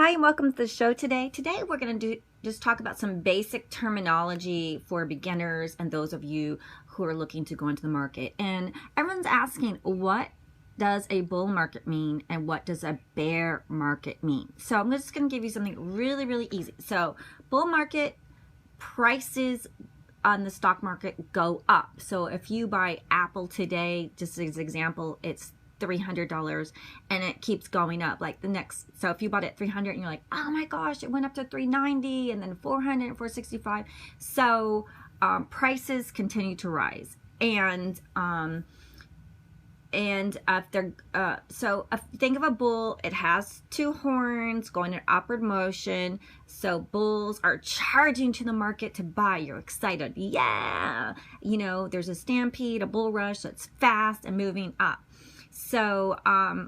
Hi and welcome to the show today. Today we're going to just talk about some basic terminology for beginners and those of you who are looking to go into the market. And everyone's asking, what does a bull market mean and what does a bear market mean? So I'm just going to give you something really easy. So bull market, prices on the stock market go up. So if you buy Apple today, just as an example, it's $300 and it keeps going up like the next. So if you bought it at 300 and you're like, oh my gosh, it went up to 390 and then 400 and 465. So prices continue to rise. And if they're so if you think of a bull, it has two horns going in upward motion. So bulls are charging to the market to buy. You're excited, yeah, you know, there's a stampede, a bull rush that's fast and moving up. So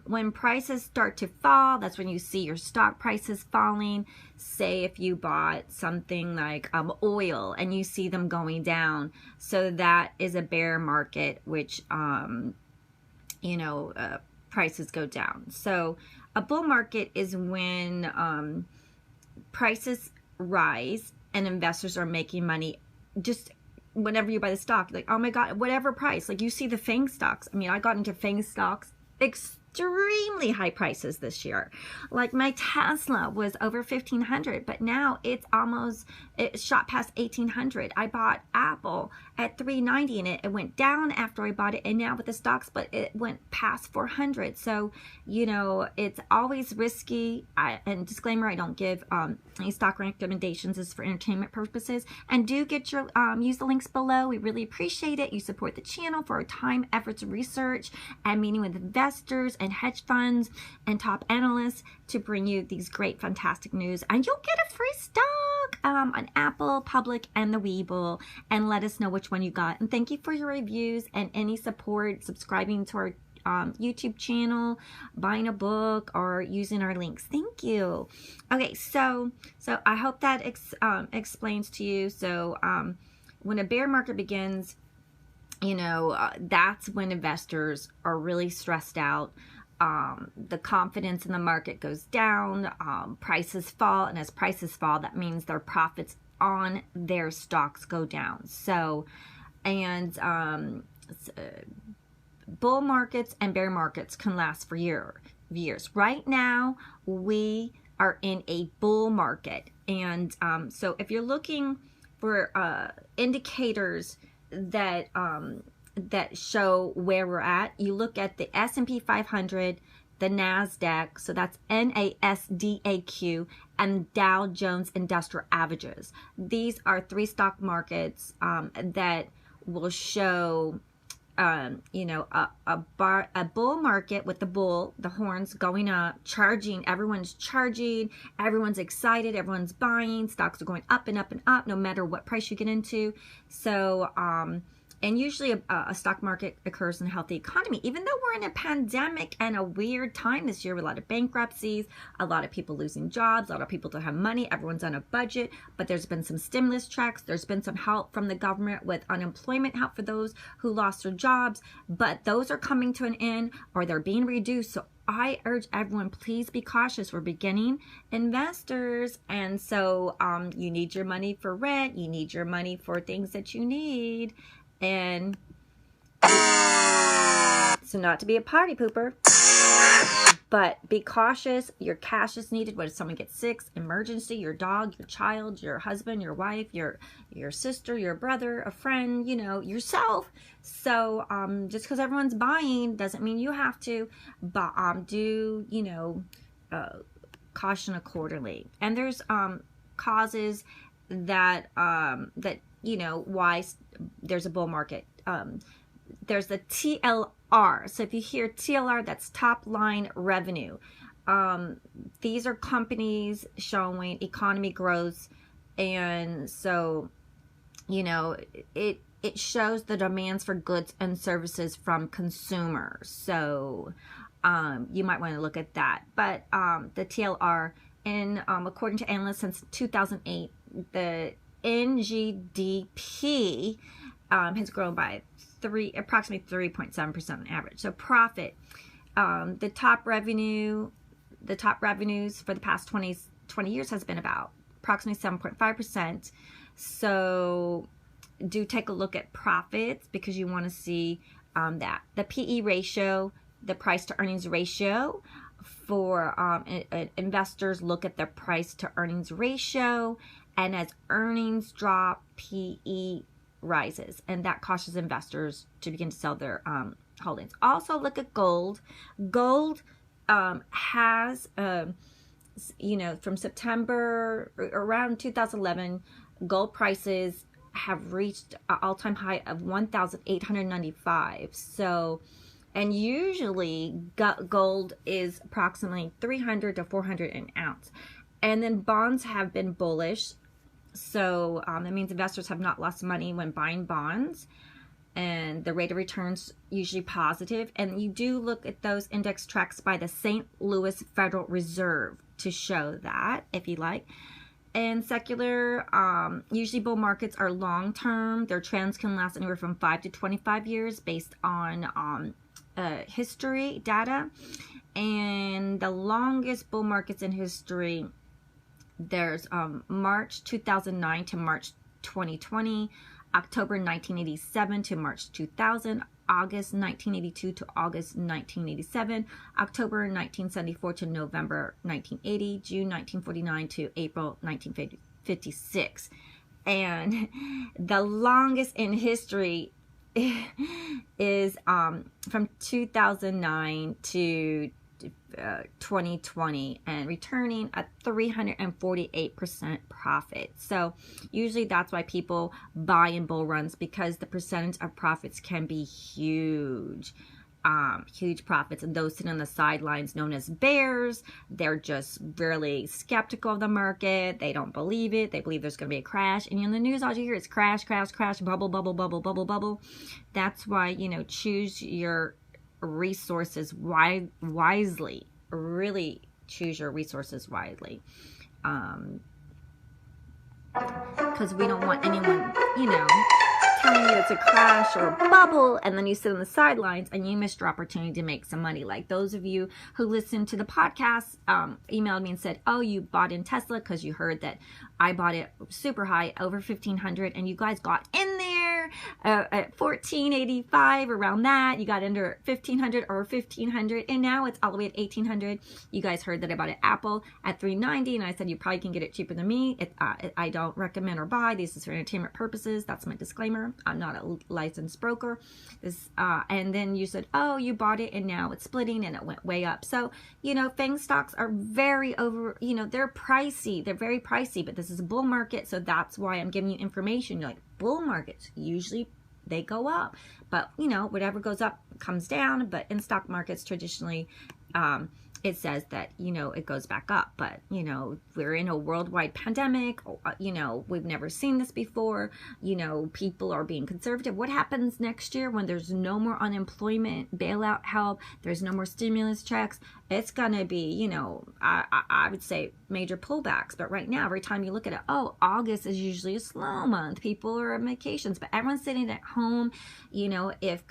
when prices start to fall, that's when you see your stock prices falling. Say if you bought something like oil and you see them going down, so that is a bear market, which prices go down. So a bull market is when prices rise and investors are making money just whenever you buy the stock. Like, oh my God, whatever price. Like you see the FANG stocks. I mean, I got into FANG stocks, extremely high prices this year. Like my Tesla was over 1,500, but now it shot past 1,800. I bought Apple at 390 and it went down after I bought it, and now with the stock split it went past 400. So you know, it's always risky. And disclaimer, I don't give any stock recommendations. Is for entertainment purposes, and do get your use the links below. We really appreciate it. You support the channel for our time, efforts, research, and meeting with investors and hedge funds and top analysts to bring you these great, fantastic news. And you'll get a free stock on Apple, Public, and the Webull. And let us know which one you got. And thank you for your reviews and any support, subscribing to our YouTube channel, buying a book, or using our links. Thank you. Okay, so I hope that explains to you. So when a bear market begins, you know, that's when investors are really stressed out. The confidence in the market goes down, prices fall, and as prices fall, that means their profits on their stocks go down. So, and bull markets and bear markets can last for years. Right now, we are in a bull market, and so if you're looking for indicators that show where we're at, you look at the S&P 500, the NASDAQ, so that's NASDAQ, and Dow Jones Industrial Averages. These are three stock markets that will show you know, a bull market with the horns going up, charging, everyone's charging, everyone's excited, everyone's buying, stocks are going up and up and up, no matter what price you get into. So, and usually a stock market occurs in a healthy economy, even though we're in a pandemic and a weird time this year with a lot of bankruptcies, a lot of people losing jobs, a lot of people don't have money, everyone's on a budget, but there's been some stimulus checks, there's been some help from the government with unemployment help for those who lost their jobs, but those are coming to an end or they're being reduced. So I urge everyone, please be cautious. We're beginning investors, and so you need your money for rent, you need your money for things that you need. And so not to be a party pooper, but be cautious. Your cash is needed. What if someone gets sick, emergency, your dog, your child, your husband, your wife, your sister, your brother, a friend, you know, yourself. So just because everyone's buying doesn't mean you have to, but do, you know, caution accordingly. And there's causes that you know, why there's a bull market. There's the TLR. So if you hear TLR, that's top line revenue. These are companies showing economy growth, and so, you know, it shows the demands for goods and services from consumers. So you might want to look at that. But the TLR, and according to analysts since 2008, the NGDP has grown by approximately 3.7% on average. So profit, the top revenue the top revenues for the past 20 years has been about approximately 7.5%. So do take a look at profits, because you want to see that. The PE ratio, the price to earnings ratio, for investors look at their price to earnings ratio, and as earnings drop, PE rises, and that causes investors to begin to sell their holdings. Also look at gold. Gold has you know, from September around 2011, gold prices have reached an all-time high of 1,895. So, and usually gold is approximately 300 to 400 an ounce. And then bonds have been bullish. So that means investors have not lost money when buying bonds, and the rate of returns usually positive. And you do look at those index tracks by the St. Louis Federal Reserve to show that, if you like. And secular, usually bull markets are long-term. Their trends can last anywhere from 5 to 25 years based on history data. And the longest bull markets in history, there's March 2009 to March 2020, October 1987 to March 2000, August 1982 to August 1987, October 1974 to November 1980, June 1949 to April 1956. And the longest in history is from 2009 to 2020, and returning a 348% profit. So usually that's why people buy in bull runs, because the percentage of profits can be huge. Huge profits. And those sitting on the sidelines, known as bears, they're just really skeptical of the market. They don't believe it. They believe there's going to be a crash. And in the news, all you hear is crash, crash, crash, bubble, bubble, bubble, bubble, bubble. That's why, you know, choose your resources wisely. Really choose your resources wisely, because we don't want anyone, you know, telling you it's a crash or a bubble, and then you sit on the sidelines and you missed your opportunity to make some money. Like those of you who listened to the podcast, emailed me and said, oh, you bought in Tesla because you heard that I bought it super high, over 1,500, and you guys got in there at 1,485, around that. You got under 1,500 or 1,500, and now it's all the way at 1,800. You guys heard that I bought an Apple at 390, and I said you probably can get it cheaper than me. I don't recommend or buy. This is for entertainment purposes. That's my disclaimer. I'm not a licensed broker. And then you said, oh, you bought it and now it's splitting and it went way up. So, you know, FANG stocks are very you know, they're pricey. They're very pricey, but this is a bull market. So that's why I'm giving you information. You're like, bull markets, usually they go up, but you know, whatever goes up comes down. But in stock markets, traditionally, it says that, you know, it goes back up. But, you know, we're in a worldwide pandemic. You know, we've never seen this before. You know, people are being conservative. What happens next year when there's no more unemployment, bailout help, there's no more stimulus checks? It's going to be, you know, I would say major pullbacks. But right now, every time you look at it, oh, August is usually a slow month. People are on vacations, but everyone's sitting at home. You know, if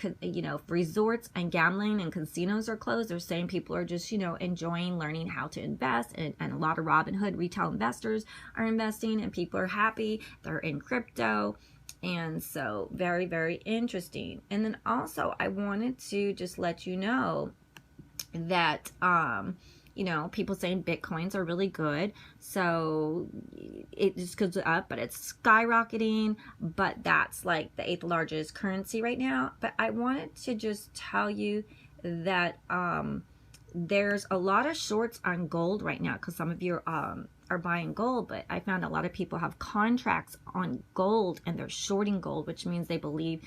resorts and gambling and casinos are closed, they're saying people are just, you know, enjoying learning how to invest. And a lot of Robinhood retail investors are investing, and people are happy. They're in crypto. And so very, very interesting. And then also I wanted to just let you know that, you know, people saying Bitcoins are really good. So it just goes up, but it's skyrocketing. But that's like the 8th largest currency right now. But I wanted to just tell you that there's a lot of shorts on gold right now, because some of you are buying gold. But I found a lot of people have contracts on gold and they're shorting gold, which means they believe.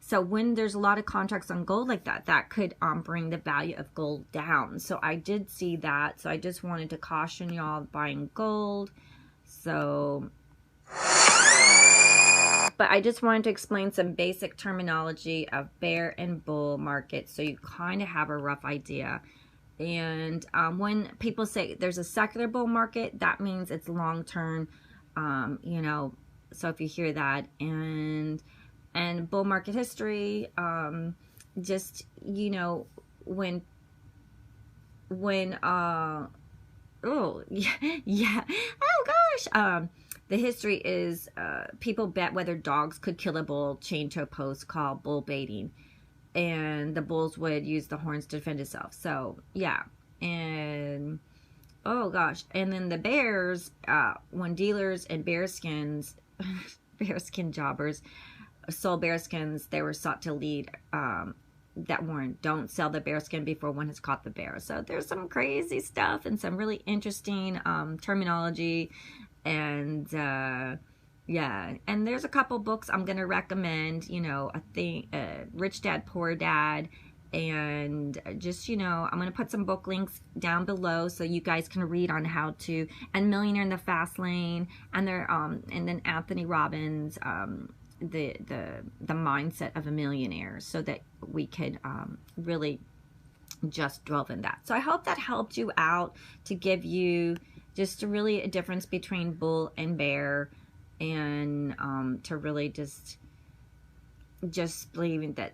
So when there's a lot of contracts on gold like that, that could bring the value of gold down. So I did see that. So I just wanted to caution y'all buying gold. So, but I just wanted to explain some basic terminology of bear and bull market, so you kind of have a rough idea. And when people say there's a secular bull market, that means it's long-term, you know, so if you hear that. And bull market history, just, you know, when yeah. Oh gosh. The history is people bet whether dogs could kill a bull chained to a post called bull baiting, and the bulls would use the horns to defend itself. So yeah, and oh gosh, and then the bears, when dealers and bearskins, bearskin jobbers sold bearskins, they were sought to lead that warned, don't sell the bearskin before one has caught the bear. So there's some crazy stuff and some really interesting terminology, and yeah, and there's a couple books I'm gonna recommend. You know, I think Rich Dad Poor Dad, and just, you know, I'm gonna put some book links down below so you guys can read on how to, and Millionaire in the Fast Lane, and there and then Anthony Robbins, the mindset of a millionaire, so that we could really just delve in that. So I hope that helped you out to give you just really a difference between bull and bear, and to really just believing that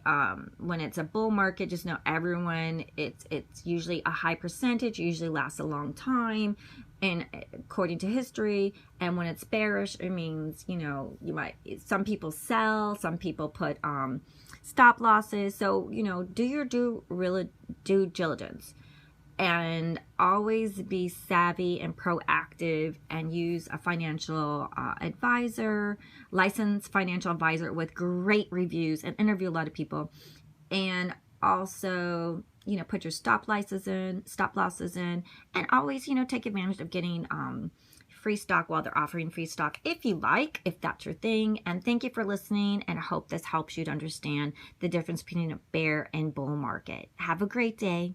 when it's a bull market, just know everyone, it's usually a high percentage, usually lasts a long time, and according to history. And when it's bearish, it means, you know, some people sell, some people put stop losses. So, you know, do your due diligence, and always be savvy and proactive, and use a financial advisor, licensed financial advisor with great reviews, and interview a lot of people. And also, you know, put your stop losses in, and always, you know, take advantage of getting free stock while they're offering free stock, if you like, if that's your thing. And thank you for listening, and I hope this helps you to understand the difference between a bear and bull market. Have a great day.